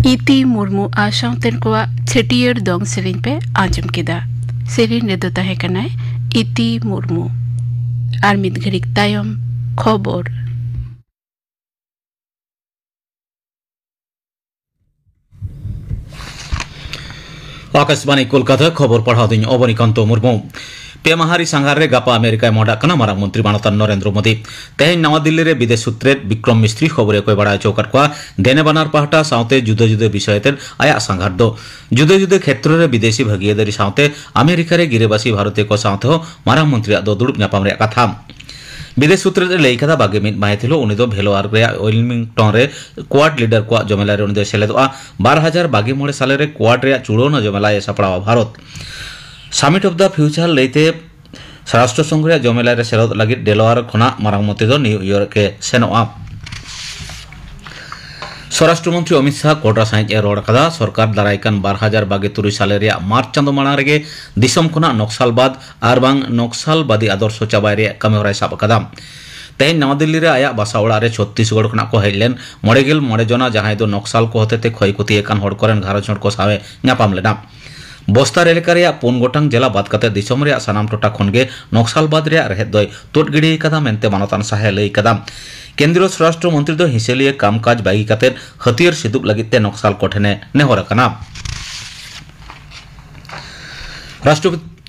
ᱤᱛᱤ ᱢᱩᱨᱢᱩ ᱟᱨ ᱥᱟᱶᱛᱮᱱ ᱠᱚᱣᱟᱜ ᱪᱷᱟᱹᱴᱭᱟᱹᱨ ᱫᱚᱝ ᱥᱮᱨᱮᱧ ᱯᱮ ᱟᱸᱡᱚᱢ ᱠᱮᱫᱟ। ᱥᱮᱨᱮᱧ ᱨᱮᱫᱚ ᱛᱟᱦᱮᱸ ᱠᱟᱱᱟᱭ ᱤᱛᱤ ᱢᱩᱨᱢᱩ। ᱟᱨ ᱢᱤᱫ ᱜᱷᱟᱹᱲᱤᱡ ᱛᱟᱭᱚᱢ ᱠᱷᱚᱵᱚᱨ। आकाशवाणी कोलकाता खबर पढ़ा दिन अवनीकांत मुर्मू पेमाहारी संघार रे गापा अमेरिका मोड़ा कना मारांग मंत्री मानतान नरेंद्र मोदी तेहें नवा दिल्ली रे विदेश सूत्रे विक्रम मिस्त्री खबरे को बड़ा चौकट को देने बनार पाहटा साउते जुदे जुदे विषयते आया संघार दो जुदे जुदे क्षेत्र रे विदेशी भागीदारी साउते अमेरिका रे गिरेबासी भारतीय को साउते हो मारांग मंत्री दो दुड़ुब ᱧᱟᱯᱟᱢ रे कथा विदेश सूत्र रे लई कदा बागे मिद माहे थिलो उनी दो भेलोआर रे वेलिंगटन रे क्वाड लीडर को जमेला रे उनी दो सेलेदोआ 2029 साल रे क्वाड रे चुड़ोना जमेला ए सपड़ावा Bharat summit of the future लेते राष्ट्र संघ रे जमेला रे सेलोद लगी डेलोआर खना मारांग मंत्री दो न्यूयॉर्क के सेनोआ स्वराष्ट्र मंत्री अमित शाह कोटरा साइज रोड कदा सरकार दारायकान 2023 साल रे मार्च चांदो माना रे दिसम खना नक्सलबाद आर बांग नक्सलबादी आदर्श चाबाय रे कमी होराय साब कदा तेहें नवा दिल्ली रे आया बासा ओड़ा रे छत्तीसगढ़ खना को हेलेन मोड़ेगेल मोड़े जना जहां दो नक्सल को होते क्षयक्षति एकान होड़ करेन घारंज को सावे ᱧᱟᱯᱟᱢ लेना बस्तार एलाका रे 5 गोटांग जिला बाद कते दिसम रे सानाम टोटा खनगे नक्सलबाद रे रेहेद दय तोट गिडी कदा मेनते मानतान साहे लई कदा केंद्रीय स्वराष्ट्र मंत्री दो हिसेलिए कामकाज बागी कते हथियार सिदुब लगिते नक्सल कोठने नेहर कना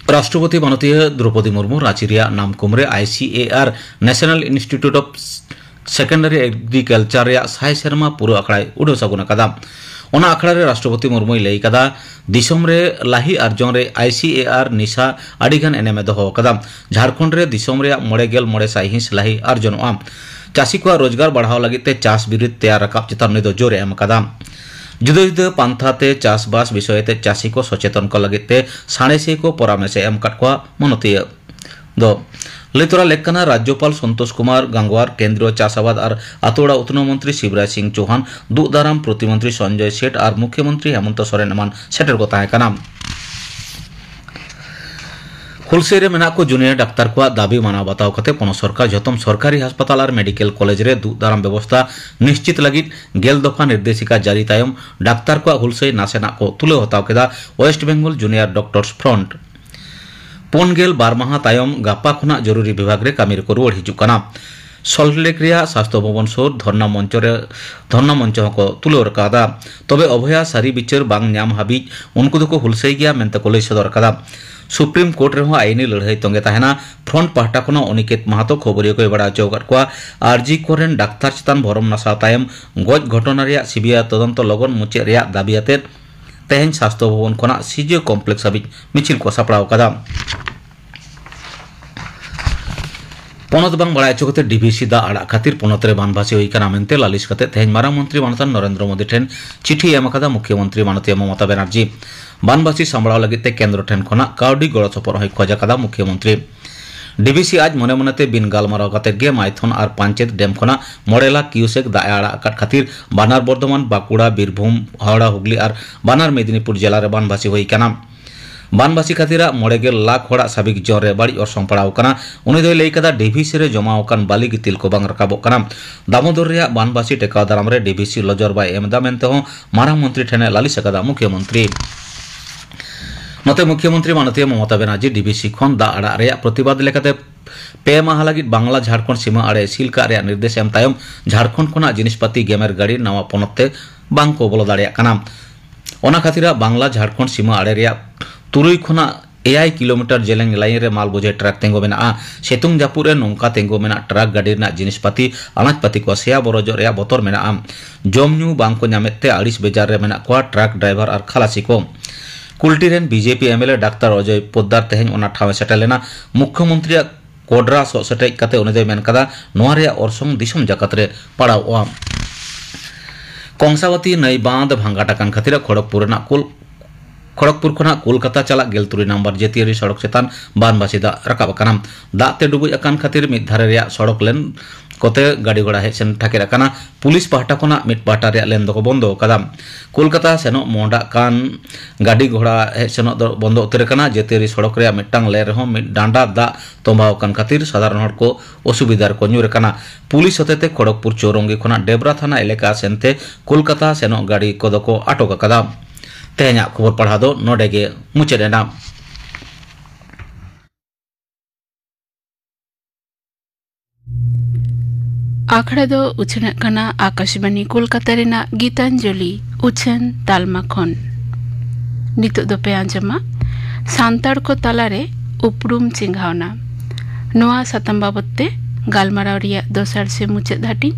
राष्ट्रपति माननीय द्रौपदी मुर्मू रांची रे नामकुम रे ICAR national institute of secondary agriculture रे साय शर्मा पूरा अखड़ा उडो सगुना कदा ओना अखड़ा रे राष्ट्रपति मुर्मू लई कदा दिसम रे लाही अर्जन रे ICAR निशा अडिगन एनेमे दोहो कदा झारखंड रे दिसम रे 99 हिंस लाही अर्जनोआ चाषी को रोजगार बढ़ाव लगिते चाष बिरुद्ध तैयार रकाब चितान दो जोरे एम कदा जुदा जुदा पंथाते चाषबास विषयते चाषी को सचेतन को लगिते साणेसी को परामर्श एम कटवा मनोतीय दो लेतरा लेखना राज्यपाल संतोष कुमार गंगवार केंद्रीय चाषाबाद और आतोड़ा उत्तन मंत्री शिवराज सिंह चौहान दुदाराम प्रतिमंत्री संजय सेठ और मुख्यमंत्री हेमंत सोरेन एमान सेटर को ताहे कना हुलसेरे मेना को जूनियर डाक्तार को दाबी माना बताव कते पन सरकार जतम सरकारी अस्पताल और मेडिकल कॉलेज रे दुदाराम व्यवस्था निश्चित लगी गेल दफा निर्देशिका जारी तायम डाक्तार को हुलसे नासेना को तुले हताव केदा West Bengal junior doctors front पोनगेल बारमाहा तायम गापा खुना जरूरी विभाग रे कामिर को रुआड़ हिजु कना सल्टलेक रिया स्वास्थ्य भवन सोर धरना मंच को तुले रकादा तबे अभया सारी बिचार बांग ᱧᱟᱢ हाबी उनको दो को हुलसे गया मेनते को लई सदर कदा सुप्रीम कोर्ट रे आईनी लड़ाई तंगे तहना फ्रंट पाहटा को अनिकेत महतो खबरिया को बड़ा चौकट को आरजी कोरेन डाक्तार चितान भरम नसा तायम गज घटना रे सीबीआई तदंत लगन मुचे रे दाबियाते तेहें स्वास्थ्य भवन खना सीजे कम्प्लेक्स हाबी मिचिल को सपड़ाव कदा पनत बांग बड़ा चौकते डीवीसी दा आड़ा खातिर पनत रे बानभासी होई कना मेनते लालिश कते तेहें मारांग मंत्री मानतान नरेंद्र मोदी ठेन चिठी एम कदा मुख्यमंत्री माननीय ममता बनर्जी बानभासी सांभळाव लगिते केंद्र ठेन खना काउडी गड़ सपर होई खोजा कदा मुख्यमंत्री डीवीसी आज मने मनते बिन गालमाराव कते गे माइथन और पंचायत डेम खना 9 लाख क्यूसेक दा आड़ा काट खातिर बानार बर्धमान बाकुड़ा बीरभूम हावड़ा हुगली और बानार मेदिनीपुर जिला रे बानभासी होई कना बानभासी खातिरा 9 लाख होड़ा साबिक जरे बाड़ी और संपड़ाव कना उनी दो लई कदा डीवीसी रे जमाव कान बाली गितिल को बांग रकाबो कना दामोदर रे बानभासी टेकाव दाराम रे डीवीसी लजर बाय एमदा मेनते हो मारांग मंत्री ठेने लालिस कदा मुख्यमंत्री नते मुख्यमंत्री माननीय ममता बनर्जी डीवीसी खन दा आड़ा रे प्रतिबाद लेकाते पे माह लगी बांग्ला झारखंड सीमा आड़े सिलका रे निर्देश एम तायम झारखंड खना जिनिसपाती गेमेर गाड़ी नवा पनते बांग को बोलो दाड़िया कना ओना खातिरा बांग्ला झारखंड सीमा आड़े रे 3 खना 8 किलोमीटर जेलेंग लाइन रे माल बोझे ट्रक तेंगो मेना सेतुंग जापुर रे नोंका तेंगो मेना ट्रक गाड़ी ना जिनिसपाती अनाजपाती को सेया बरोजो रे बतर मेना जमन्यू बांग को ᱧᱟᱢᱮᱛᱮ आड़िस बेजार रे मेना को ट्रक ड्राइवर और खलासी को कुल्टी रेन BJP MLA doctor Ajay Poddar तेहें ओना ठावे सेटल लेना मुख्यमंत्री कोडरा ससेटे कते उनी दो मेन कदा नोआ रे ओरसंग दिसम जाकत रे पड़ाओआ कंसावती नई बांध भांगाटाकान खातिर खड़गपुर खना कोलकाता चला 3 नंबर जेतियारी सड़क चेतान बानभासी दा रकाब कना दाते डुबुज अकान खातिर मिद धारे रे सड़क लेन kote gadi goda hej sen thakira kana pulis pahta khona mit pahta re len doko bondo kadam kolkata seno monda kan gadi goda hej seno do bondo utere kana jeteri sorok re mitang ler ho mit danda da tombaw kan khatir sadharon hor ko osubidar ko nyure kana pulis hotete Khodogpur Chourongi khona Debra thana eleka sente kolkata seno gadi kodoko atok kadam tehnya khobor padha do nodege muchedena आखड़ा दो उछन कना आकाशवाणी कोलकाता रेना गीतांजलि उछन तालमा खन नितो दो पे आंजमा सांताड़ को तालारे उपरुम चिंघावना नोआ सातम बाबते गालमाराव रिया दोसार से मुचाद हाटी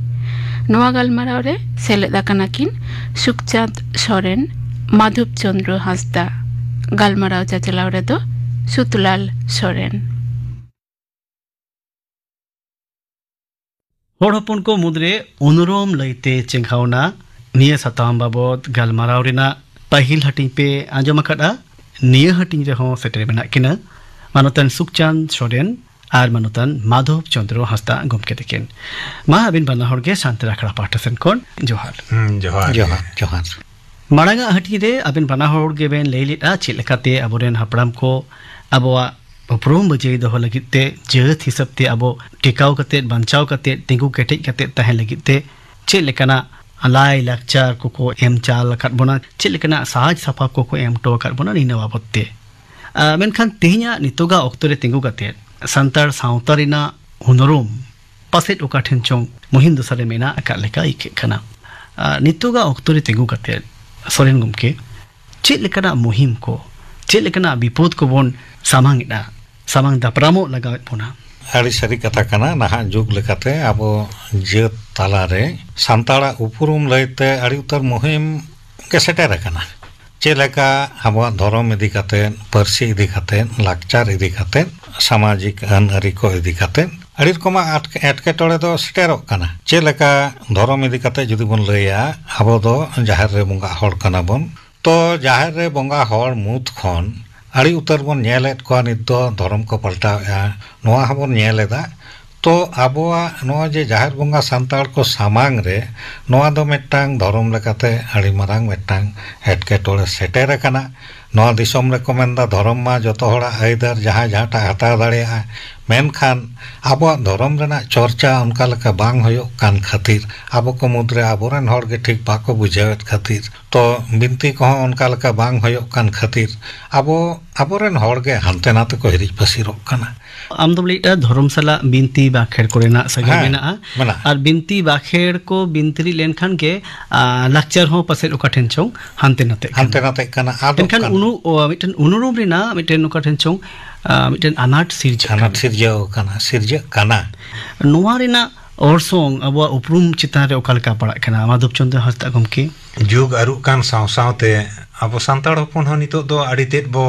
नोआ गालमाराव रे सेलेदा कना किन सुखचांद सोरेन माधव चंद्र हांसदा गालमाराव चाचलाव रे दो सुतलाल सोरेन हर हपन को मुद्रे अनुरोम लैते चिंघावना निया साताम बाबत गालमाराव रेना पहिल हटिंग पे आंजम अकादा निया हटिंग रेहो सेटेर मेना किना मानोतन सुखचांद सोरेन आर मानोतन माधव चंद्र हांसदा गमके तकिन मा अबिन बना हरगे शांति राखड़ा पाठा सेन कोन जोहार जोहार मारांगा हटिंग रे अबिन बना हरगे बेन लेलिटा चिलकाते अबोरेन हपड़ाम को अबवा उपरुम बजे दोहो लगिते जेत हिसाब ते अबो टिकाव कते बंचाव कते तिंगु केटेज कते तहे लगिते चे लेकना अलाय लाक्चार को एम चाल कट बना चे लेकना साज सफा को एम टो कट बना निना बाबते मेनखान तेहिया नितोगा ऑक्टोरे तिंगु कते संतार सावतारिना हुनरुम पासेट ओका ठेंचों मुहिम दुसरे मेना अका लेका इके खना नितोगा ऑक्टोरे तिंगु कते सोरेन गुमके चे लेकना मुहिम को चे लेकना विपद को बोन सामांगिदा सामांग दापरामो लगावत बोना आड़ी सारी कथा कना नाहा जुग लेकाते आबो जेत तालारे सांताड़ा उपरुम लैते आड़ी उतर मुहिम के सेटेर कना चेलेका आबो धर्म इदी काते पार्सी इदी काते लाक्चार इदी काते सामाजिक अन आरी को इदी काते आड़ी रकमा एटकेटोड़े दो सेटेरोग कना चेलेका धर्म इदी काते जुदी बोन लैया आबो दो जाहेर रे बोंगा हर कना बोन तो जाहेर रे बोंगा हर मुद खन आड़ी उतर बन नेलेत को नित दो धर्म को पलटावेआ नोआ हबन नेलेदा तो आबोआ नोआ जे जाहेर बोंगा सांताड़ को सामांग रे नोआ दो मिट्टांग धर्म लेकाते आड़ी मारांग मिट्टांग एटकेटोड़े सेटेर कना नोआ दिसोम रे को मेनदा धर्म मा जतो होड़ा आइदर जहां जहांटा हताव दाड़ेया मेनखान आबो धर्म रेना चर्चा उनका लेका बांग होयोग कान खातिर आबो को मुद्रे आबोरेन हर गे ठीक बाको बुझावेत खातिर तो बिनती को उनका लेका बांग होयोग कान खातिर आबोरेन हर गे हानते नाते को हिरिज पसिरोग कना आम दो लेटा धर्मशाला बिनती बाखेर कोरेना सगे मेना और बिनती बाखेर को बिनती लेनखान के लाक्चर हो पसेर ओका ठेंचों हानते नाते कना एनखान उनु मिटन उनुरुम रेना मिटन ओका ठेंचों मिटन अनाट सिरजा कना नोआ रेना ओरसोंग अब उपरुम चितान रे ओका लेका पड़ा कना माधव चंद्र हांसदा गमके जुग आरु कान सावसावते अब सांताड़ हपन हो नितो दो आड़ी तेद बो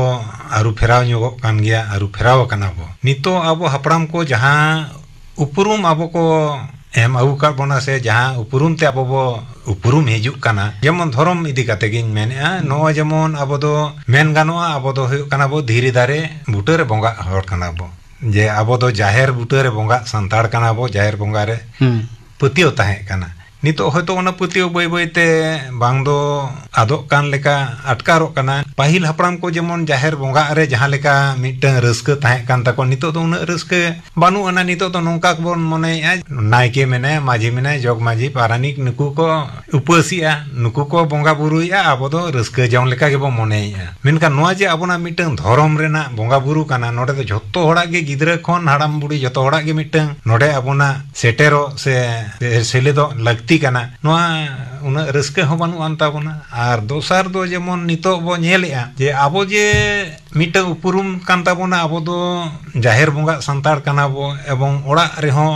आरु फेराव ᱧᱚᱜᱚᱜ कान गया आरु फेराव कना बो नितो अब हपड़ाम को जहां उपरुम अब को एम आगु का बोना से जहां उपरुम ते अब बो उपरुम हिजुक कना जेमन धर्म इदी काते गिन मेनेआ नो जेमन अब दो मेन गानोआ अब दो हुयुक कना बो धीरी दारे बुटे रे बोंगा हर कना बो जे अब दो जाहेर बुटे रे बोंगा सांताड़ कना बो जाहेर बोंगा रे पतियो ताहे कना नितो हयतो ओना पतियो बय बयते बांग दो आदोक कान लेका अटकारोक कना पाहिल हपड़ाम को जेमन जाहेर बोंगा रे जहां लेका मिटन रस्क ताहे कान ताको नितो दो उना रस्क बानु अना नितो तो नोंका बोन मने नायके मेने माझी मेने जोग माझी पारानिक नुकु को उपासिया नुकु को बोंगा बुरुया आबो दो रस्क जौन लेका गेबो मनेया मेनका नोआ जे आबोना मिटन धर्म रेना बोंगा बुरु काना नोडे दो जत्तो होड़ा गे गिदरा खन हाड़ाम बुड़ी जत्तो होड़ा गे मिटन नोडे आबोना सेटेरो से सेलेदो कना नोआ उना रस्के हो बानु आनता बोना आर दोसार दो जेमन नितो बो नेलेआ जे आबो जे मिटा उपरुम कांता बोना आबो दो जाहेर बोंगा सांताड़ कना बो एवं ओड़ा रेहो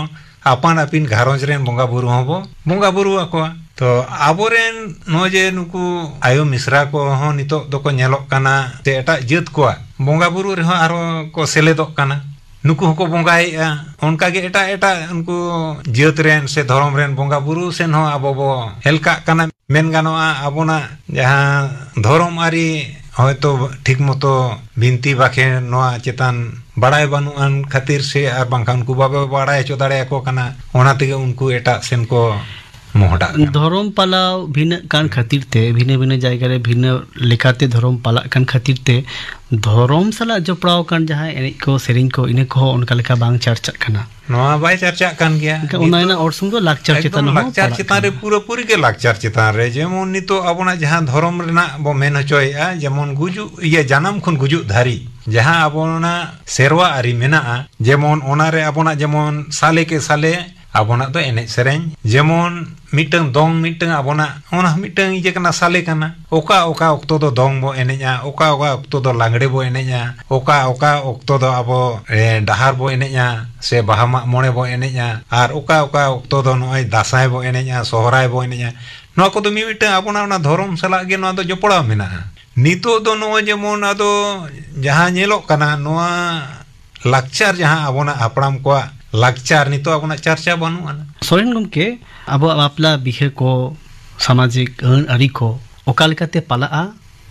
आपान आपिन घारोंज रेन बोंगा बुरु होबो बोंगा बुरु आको तो आबोरेन नो जे नुकु आयो मिश्रा को हो नितो दो को नेलोक कना ते एटा जेत को बोंगा बुरु रेहो आरो को सेलेदोक कना नुकु हको बोंगाएआ उनका गे एटा एटा उनको जेत रेन से धर्म रेन बोंगा बुरु सेन हो आबो बो हेलका कना मेन गानोआ आबोना जहां धर्म आरी হয়তো ঠিক মতো বিনতি বাখে নোয়া চেতান বাড়াই বানুয়ান খাতির সে আর বাংখান উনকু বাবা বাড়াই হচো দাড়েয়াকো কানা ওনা তেগে उनको एटा सेन को मोहडा धर्म पालाव भिन्न कान खातिर ते भिन्न भिन्न जायगा रे भिन्न लेखाते धर्म पाला कान खातिर ते धर्म साला जपड़ाव कान जहां एनेज को सेरिंग को इने को उनका लेखा बांग चर्चा खाना नोआ बाय चर्चा कान गया उनाइना और सुंदर लाक्चर चेतन हो लाक्चर चेतन रे पूरा पूरी के लाक्चर चेतन रे जेमन नितो अबोना जहां धर्म रेना बो मेन हचोया जेमन गुजु ये जानम खुन गुजु धारी जहां अबोना सेरवा आरी मेना जेमन ओना रे अबोना जेमन साले के साले अबोना तो एने सेरें जेमन मिटंग दोंग मिटंग अबोना ओना मिटंग इजे कना साले कना ओका ओका ओक्तो दो दोंग बो एनेजा ओका ओका ओक्तो दो लांगड़े बो एनेजा ओका ओका ओक्तो दो अबो डहार बो एनेजा से बाहामा मोणे बो एनेजा आर ओका ओका ओक्तो दो नोय दासाय बो एनेजा सोहराय बो एनेजा नो को दो मिटंग अबोना ओना धर्म सला गे नो दो जपड़ा मेना नितो दो नो जेमन आदो जहां नेलो कना नोआ लाक्चर जहां अबोना अपराम को लाक्चर नितो अबोना चर्चा बनुआ सोरेन गमके अब आपला बिहे को सामाजिक अरी को ओकालकाते पाला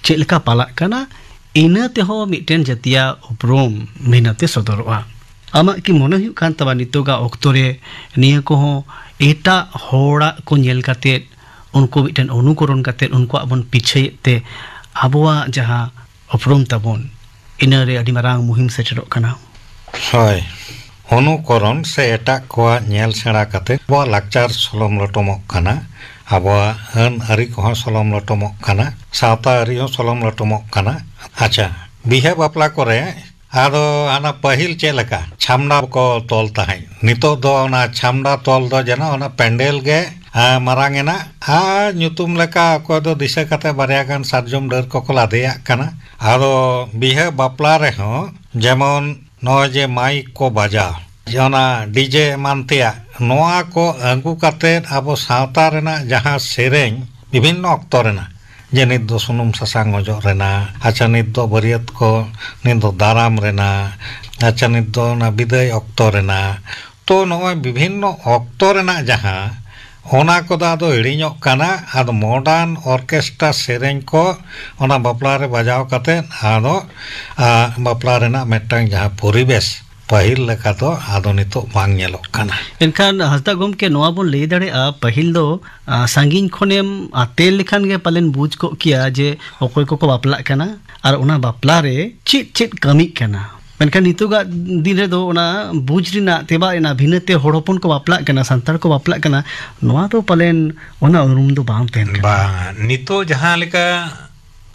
चेलका पाला कना इना ते हो मिटेन जतिया उपरोम मिनते सदरवा आमा की मन हुई कान तबा नितोगा ओक्तोरे निया को हो एटा होड़ा को नेल काते उनको मिटेन अनुकरण काते उनको अबन पिछे ते आबोआ जहां उपरोम तबन इना रे अडी मारांग मुहिम सेटरो कना হয় অনুকরণ সে এটা কোয়া নেল সেড়া কাতে বো লাকচার সলম লটমক কানা আবো আন আরি কহ সলম লটমক কানা সাওতা আরি হ সলম লটমক কানা আচ্ছা বিহে বাপলা করে আদো আনা পাহিল চেলকা ছামনা কো তল তাহাই নিতো দো না ছামনা তল দো জানা ওনা প্যান্ডেল গে মারাঙেনা nyutum leka ko do disa kate baryagan sarjom der ko ladeya kana ado bihe bapla re ho jemon no je maik ko baja jona dj mantia noa ko angu kate abo sauta rena jaha sereng bibhinno okto rena je nit do sunum sasang ojo rena acha nit do bariat ko nit do daram rena acha nit do na biday okto rena to noy bibhinno okto rena jaha ओना को दादो हिड़ीñok काना आदो modern orchestra सेरेñ को ओना बापला रे बजाव काते आदो बापला रेना मेटांग जहां परिवेश पहिल लेका तो आदो नितो बांग नेलोक काना एनखान हस्ता गम के नोआ बोन ले दाड़े आ पहिल दो सांगिन खोनेम आतेल लेखान गे पालेन बुझ को किया जे ओकोय को बापला काना आर ओना बापला रे चिट चिट कमी काना मेनखान नितोगा दिन रे दो ओना बुझ रिना तेबा एना भिनते होड़ोपन को बापला कना संतार को बापला कना नोआ तो पालेन ओना उरुम दो बांग तेन बा नितो जहां लेका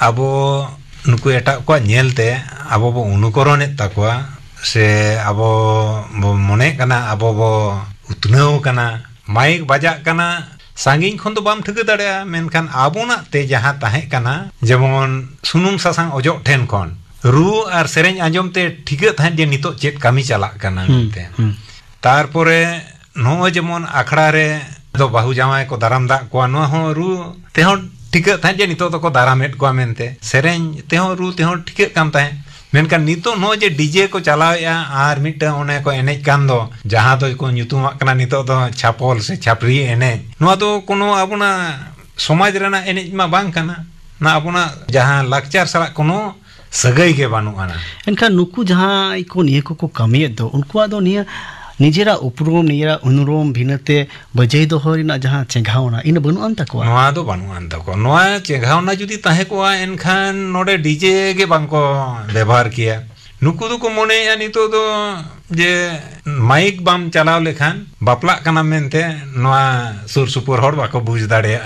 अबो नुकु एटा को नेलते अबो बो अनुकरणे ताकवा से अबो मने कना अबो बो उतनाव कना माइक बजा कना सांगिन खन तो बाम ठिक दाड़े मेनखान आबोना ते जहां ताहे कना जेमन सुनुम सासांग ओजो ठेन खन रू और सेरेñ आंजम ते ठीक थान जे नितो चेत कामी चला कना ते तारपरे नो जेमन आखड़ा रे दो बाहु जामाय को दाराम दा को नो हो रू ते हो ठीक थान जे नितो तो को दारामेट को मेनते सेरेñ ते हो रू ते हो ठीक काम ताहे मेनका नितो नो जे डीजे को चलाया आर मिटा ओने को एनेज कान दो जहां तो को nyutumak kana नितो दो छापल से छापरी एनेज नो तो कोनो आबुना समाज रेना एनेज मा बांग काना ना आबुना जहां लाक्चर सला कोनो सगई के बानु आना एनखान नुकु जहां को निये को कमिये दो उनको दो निया निजेरा उपरोम निजेरा अनुरोम भिनते बजै दो हरिना जहां चेंघावना इन बनु अन तको नोआ दो बनु अन तको नोआ चेंघावना जुदी ताहे को एनखान नोडे डीजे के बांको व्यवहार किया नुकु दो को मोने या नितो दो जे माइक बाम चलाव लेखान बापला कना मेनते नोआ सुर सुपुर हर बाको बुझ दाड़े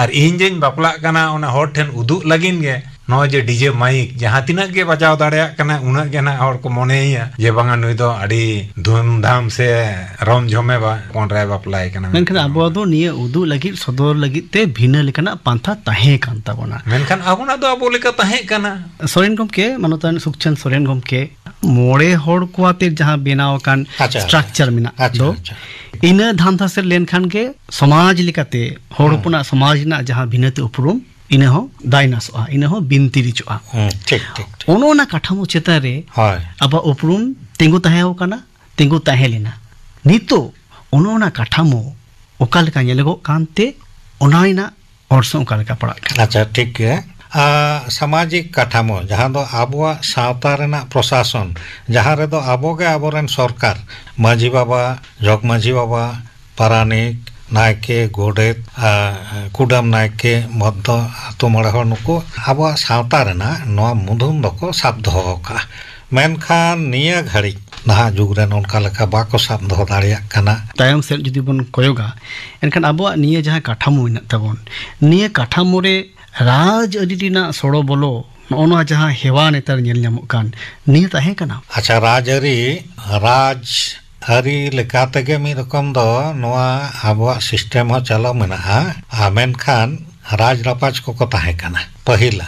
आर इंजेन बापला कना ओना हर ठेन उदुग लागिन गे नो जे डीजे माइक जहां तिनक गे बजाव दाड़े कना उना गे ना हर को मोनेया जे बांगा नुई दो अड़ी धूमधाम से रम झमे बा कोनराय बापलाय कना मेनखान आबो दो निये उदुग लगी सदर लगी ते भिना लेकना पांथा ताहे कान ताबोना मेनखान आबोना दो आबो लेका ताहे कना सोरेन गमके मानोतन सुखचंद सोरेन गमके मोड़े हर कोआते जहां बेनाव कान स्ट्रक्चर मिना दो इन धांधा से लेनखान के समाज लिकाते होड़पुना समाज ना जहां भिनते उपरुम इन हो दाइनासोआ इन हो बिनती रिचोआ ठीक ठीक ओनोना काठामो चेता रे हाय अब उपरुम तिंगु ताहे हो काना तिंगु ताहे लेना नितो ओनोना काठामो ओकाल का नेलगो कांते ओनाइना औरसों ओकाल का पड़ा अच्छा ठीक है सामाजिक काठामो जहाँ दो आबुआ सावता रेना प्रशासन जहाँ रे दो आबोगे आबोरेन सरकार माझी बाबा जग माझी बाबा पारानिक नायके गोडेत कुडाम नायके मध्य आतो मोड़े हर नुको आबुआ सावता रेना नोआ मुधुम दको साब दोहो का मेनखान निया घड़ी नहा जुग रे नोनका लेका बाको साब दोहो दाड़िया कना तायम सेल जुदी बन कोयोगा एनखान आबुआ निया जहाँ काठामो मेना ताबोन निया काठामो रे राज अरिना सोड़ो बोलो नोना जहाँ हेवा नेतार नेल ᱧᱟᱢᱚᱜ ᱠᱟᱱ निया ताहे कना अच्छा राज अरी लेकाते गे मी रकम दो नोआ आबुआ सिस्टम हो चलो मेना मेनखान राज रापाज को ताहे कना पहिला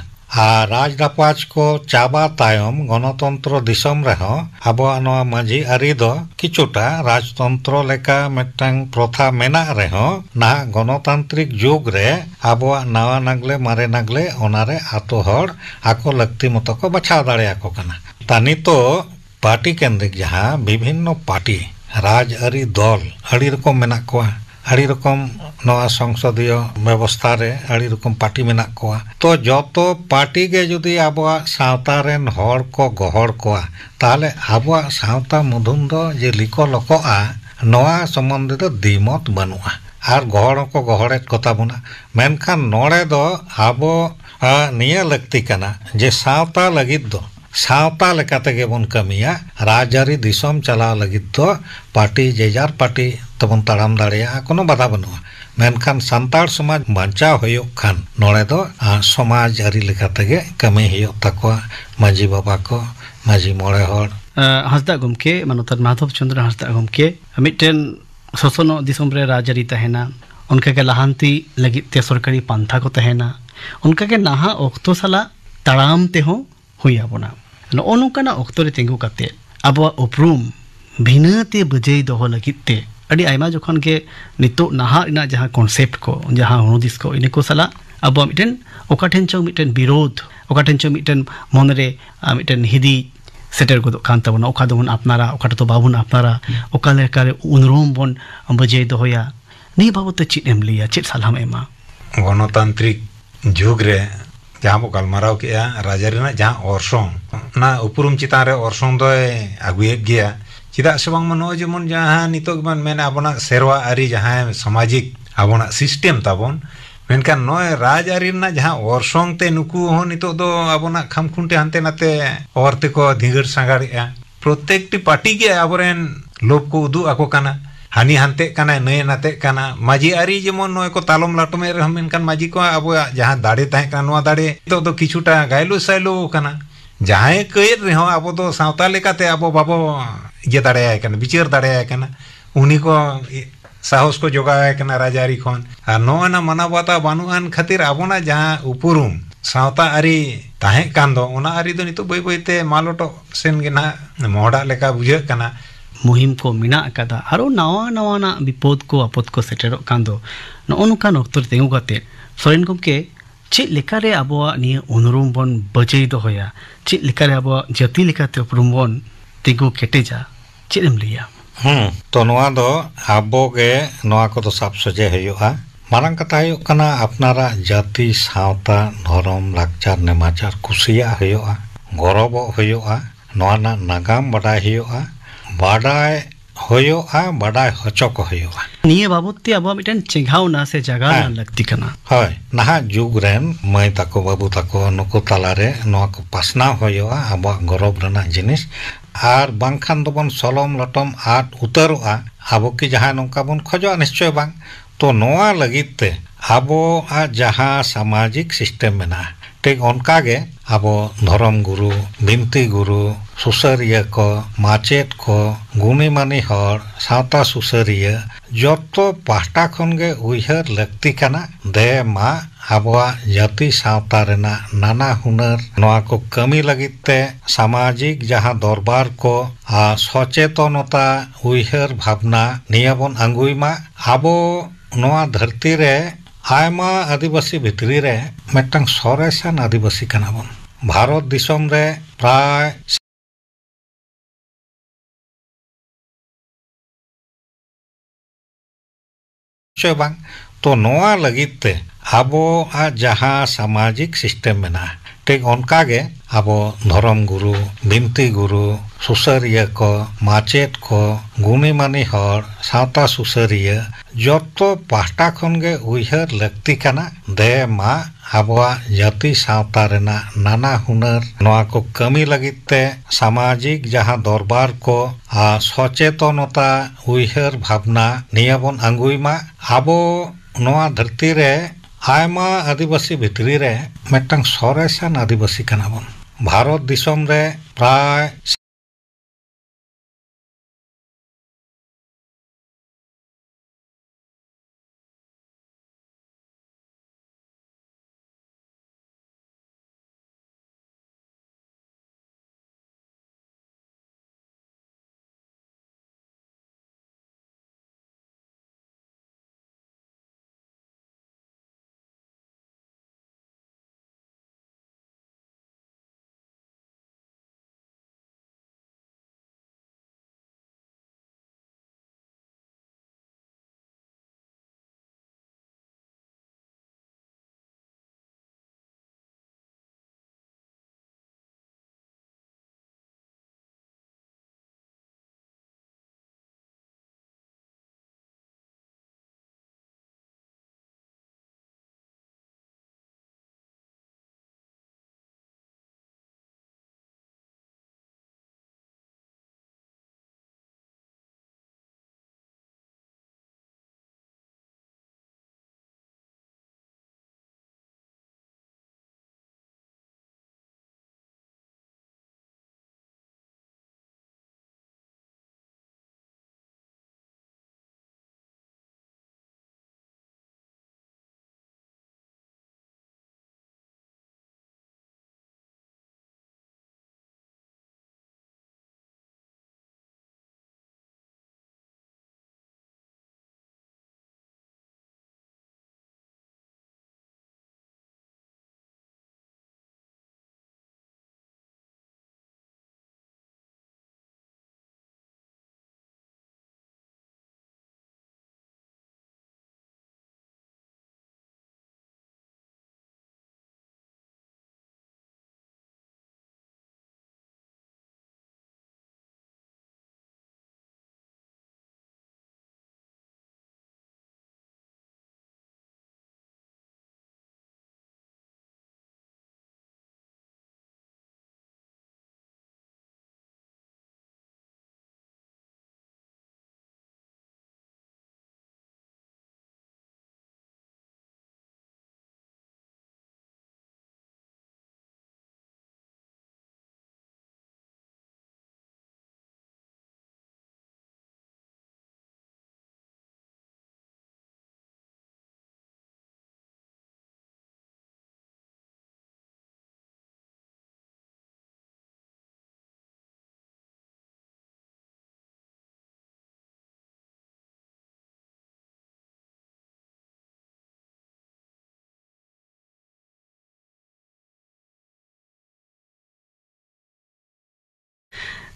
राज रापाज को चाबा तायम गणतंत्र दिसम रहो आबुआ नोआ माझी अरी दो किछुटा राजतंत्र लेका मिटटांग प्रथा मेना रहो ना गणतांत्रिक जुग रे आबुआ नावा नागले मारे नागले ओनारे आतो हर आको लक्ति मतो को बचाव दाड़े आको कना तानी तो पार्टी केंद्रिक जहाँ विभिन्न पार्टी राज अरी दल अड़ी रकम मेना कोआ अड़ी रकम नवा संसदीय व्यवस्था रे अड़ी रकम पार्टी मेना कोआ तो जतो पार्टी के जुदी आबुआ सावता रेन हर को गहर कोआ ताले आबुआ सावता मुधुम दो जे लिको लकोआ नवा संबंधी दो दिमत बनुआ आर गहर को गहरेत कोता बुना मेनखान नोड़े दो आबो निया लगती कना जे सावता लगित दो सावता लेकाते गे बन कमिया राजारी दिसम चलाव लगित दो पार्टी जेजार पार्टी तबन ताड़ाम दाड़िया कोनो बाधा बनुआ मेनखान संताड़ समाज बांचाव होयो खान नोड़े दो समाज आरी लेकाते गे कमी होयो तकोआ माझी बाबा को माझी मोड़े हर हंसदा गमके मानोतर माधव चंद्र हंसदा गमके मिटन सोसनो दिसम रे राजारी तहेना उनका के लहांती लगित ते सरकारी पंथा को तहेना उनका के नाहा ओक्तो सला ताड़ाम ते हो हुई आबोना नो नोकाना ओक्तो रे तिंगु काते आबो उपरूम भिनाते बजै दोहो लगिते अड़ी आयमा जखन के नितो नाहा इना जहां कॉन्सेप्ट को जहां हुनुदिस को इने को सला आबो मिटन ओकाठेन चो मिटन विरोध ओकाठेन चो मिटन मनरे मिटन हिदी सेटर को कान तबना ओका दोन अपनारा ओका तो बाबुन अपनारा ओका लेकारे उनरूम बन बजै दोहोया नहीं बाबते चिट एम लिया चिट सलाम एमा गणतांत्रिक जुग रे जहाँ बो गलमाराव के राजारी ना जहाँ ऑर्सोंग ना उपरुम चितान रे ऑर्सोंग दो आगुएत गया चिदा से बांग मनो जेमन जहाँ नितोग बन मेन आबोना सेरवा आरी जहाँ सामाजिक आबोना सिस्टम ताबोन मेनकान नोय राज आरी ना जहाँ ऑर्सोंग ते नुकु हो नितो दो आबोना खामखुंटे हानते नाते औरते को धिंगर सांगाड़िया प्रत्येक टी पार्टी के आबोरेन लोभ को उदु आको काना हानि हानते काना नय नाते काना माझी आरी जेमन नोय को तालम लाटमे रे हम मेनकान माझी को आबो जहाँ दाड़े ताहे काना नोआ दाड़े तो दो किछुटा गायलो साइलो काना जहाँ कयर रे हो आबो दो सावता लेकाते आबो बाबो ये दाड़े आय काना विचार दाड़े आय काना उनी को साहस को जोगाय काना राजारी खन आ नोआ ना मानवता बानुआन खातिर आबोना जहाँ उपरुम सावता आरी ताहे कान दो ओना आरी दो नितो बय बयते मालोटो सेन गे ना मोहडा लेका बुझे काना मुहिम को मिना अकादा आरो नवा नवा ना विपद को आपद को सेटेरो कांदो नो नुकान ओक्तो तेंगु काते सोरेन गमके चे लेकारे आबोआ निया उनरुम बन बजै दोहोया चे लेकारे आबोआ जति लेकाते उपरुम बन तेंगु केटेजा चे एम लिया तो नोआ दो आबो गे नोआ को तो साब सजे हयुआ मारंग कथा हयुक कना अपनारा जाति सावता धरम लाकचार नेमाचार कुसिया हयुआ गौरव हयुआ नोआ ना नागाम बडाय हयुआ बाडाय होयोआ बाडाय हचक होयोआ निये बाबूते अब मिटन चिंघावना से जगह ना लगती कना हय नाहा जुग रेन मय ताको बाबू ताको नुको तालारे नोआ को पासना होयोआ अब गौरव रना जिनिस आर बांखान दोबन सलम लटम आट उतरोआ आबो की जहां नोंका बन खोजो निश्चय बांग तो नोआ लगिते आबो आ जहां सामाजिक सिस्टम मेना ठीक उनका गे आबो धर्म गुरु बिनती गुरु सुसरिया को माचेत को गुणी मानी हर सावता सुसरिया जतो पास्टा खन गे उइहर लगती कना दे मा आबोआ जाति सावता रेना नाना हुनर नोआ को कमी लगिते सामाजिक जहां दरबार को सचेतनता उइहर भावना नियाबन अंगुइमा आबो नोआ धरती रे आयमा आदिवासी भितरी रे मिटन सरेसान आदिवासी कना बन भारत दिसम रे प्राय बांग तो नोआ लगिते ᱟᱵᱚ ᱡᱟᱦᱟᱸ ᱥᱟᱢᱟᱡᱤᱠ ᱥᱤᱥᱴᱮᱢ ᱢᱮᱱᱟᱜᱼᱟ ᱴᱷᱤᱠ ᱚᱱᱠᱟ ᱜᱮ ᱟᱵᱚ ᱫᱷᱚᱨᱚᱢ ᱜᱩᱨᱩ ᱵᱤᱱᱛᱤ ᱜᱩᱨᱩ ᱥᱩᱥᱟᱹᱨᱤᱭᱟᱹ ᱠᱚ ᱢᱟᱪᱮᱫ ᱠᱚ ᱜᱩᱱᱤᱢᱟᱱᱤ ᱦᱚᱲ ᱥᱟᱶᱛᱟ ᱥᱩᱥᱟᱹᱨᱤᱭᱟᱹ ᱡᱚᱛᱚ ᱯᱟᱦᱴᱟ ᱠᱷᱚᱱ ᱜᱮ ᱩᱭᱦᱟᱹᱨ ᱞᱟᱹᱠᱛᱤ ᱠᱟᱱᱟ ᱫᱮ ᱢᱟ ᱟᱵᱚᱣᱟᱜ ᱡᱟᱹᱛᱤ ᱥᱟᱶᱛᱟ ᱨᱮᱱᱟᱜ ᱱᱟᱱᱟ ᱦᱩᱱᱟᱹᱨ ᱱᱚᱣᱟ ᱠᱚ ᱠᱟᱹᱢᱤ ᱞᱟᱹᱜᱤᱫ ᱛᱮ ᱥᱟᱢᱟᱡᱤक ᱡᱟᱦᱟᱸ ᱫᱚᱨᱵᱟᱨ ᱠᱚ ᱥᱚᱪᱮᱛᱚᱱᱚता ᱩᱭᱦᱟᱹᱨ ᱵᱷᱟᱵᱽᱱᱟ ᱱᱤᱭᱟᱹ ᱵᱚᱱ ᱟᱸᱜᱩᱭ ᱢᱟ ᱟᱵᱚ ᱱᱚᱣᱟ ᱫᱷᱟᱹᱨᱛᱤ ᱨᱮ आयमा आदिवासी भितरी रे मिट्टन सरेसान आदिवासी कना बन भारत दिसम रे प्राय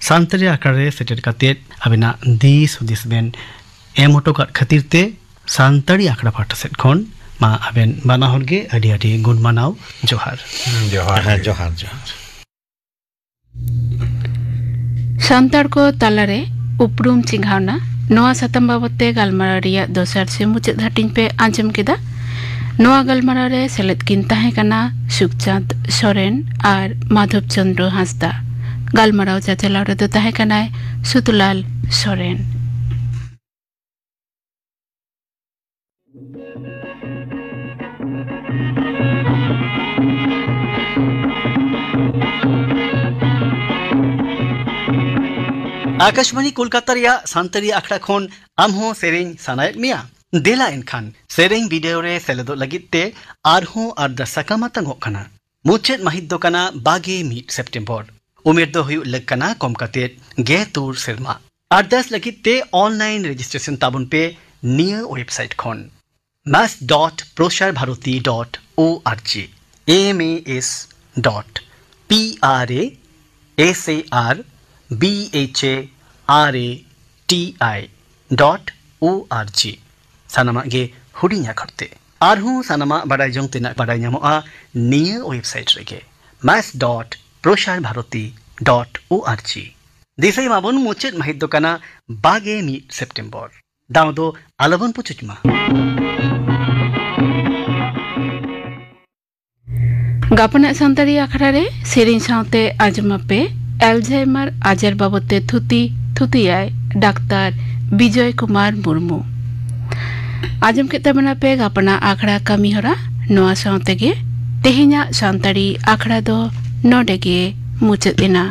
सान्तरी आकारे सेटेर कातेत अबिना दिस हुदिस बेन एमोटो का खातिर ते सान्तरी आकड़ा पाठा सेट खन मा अबेन बाना हलगे अडी अडी गुड मानाव जोहार जोहार जोहार जोहार सान्ताड़ को तालारे उपरूम चिंघावना नोआ सातम बाबते गालमारा रिया दोसर से मुचाद हाटिंग पे आंजम केदा नोआ गालमारा रे सेलेद किन ताहे कना सुखचांद सोरेन और माधव चंद्र हांसदा गालमाराव जाचेलाव रे दो ताहे कनाय सुतुलाल सोरेन आकाशवाणी कोलकाता रिया सान्तरी आखड़ा खोन आमहो सेरेंग सानायक मिया देला इनखान सेरेंग वीडियो रे सेलेदो लगिते आरहो अर्दा सकामा तंगो कना मुचेद महिद दो कना बागे मीट सेप्टेम्बर उमेर दो हुयु लग कम काते गे तूर सेरमा आरदास लगिते ऑनलाइन रजिस्ट्रेशन ताबुन पे नियर वेबसाइट खोन mass.prosarbharati.org amas.prasarbharati.org सानामा गे हुडिया खरते आरहूं सानामा बाडाय जंग तेना बाडाय ᱧᱟᱢᱚᱜᱼᱟ निया वेबसाइट रेगे mass.prosarbharati.org दिसै माबन मुचेद माहित दो काना 21 सेप्टेम्बर दाव दो आलबन पुचुचमा गापना सांतारी आखड़ा रे सेरिन सावते आजमा पे एल्जाइमार आजार बाबते थुतियाय डाक्टर विजय कुमार मुर्मू आजम के तबना पे गापना आखड़ा कमी हरा नोआ सावते गे तेहिना सांतारी आखड़ा दो नोडे गे मुचेद एना।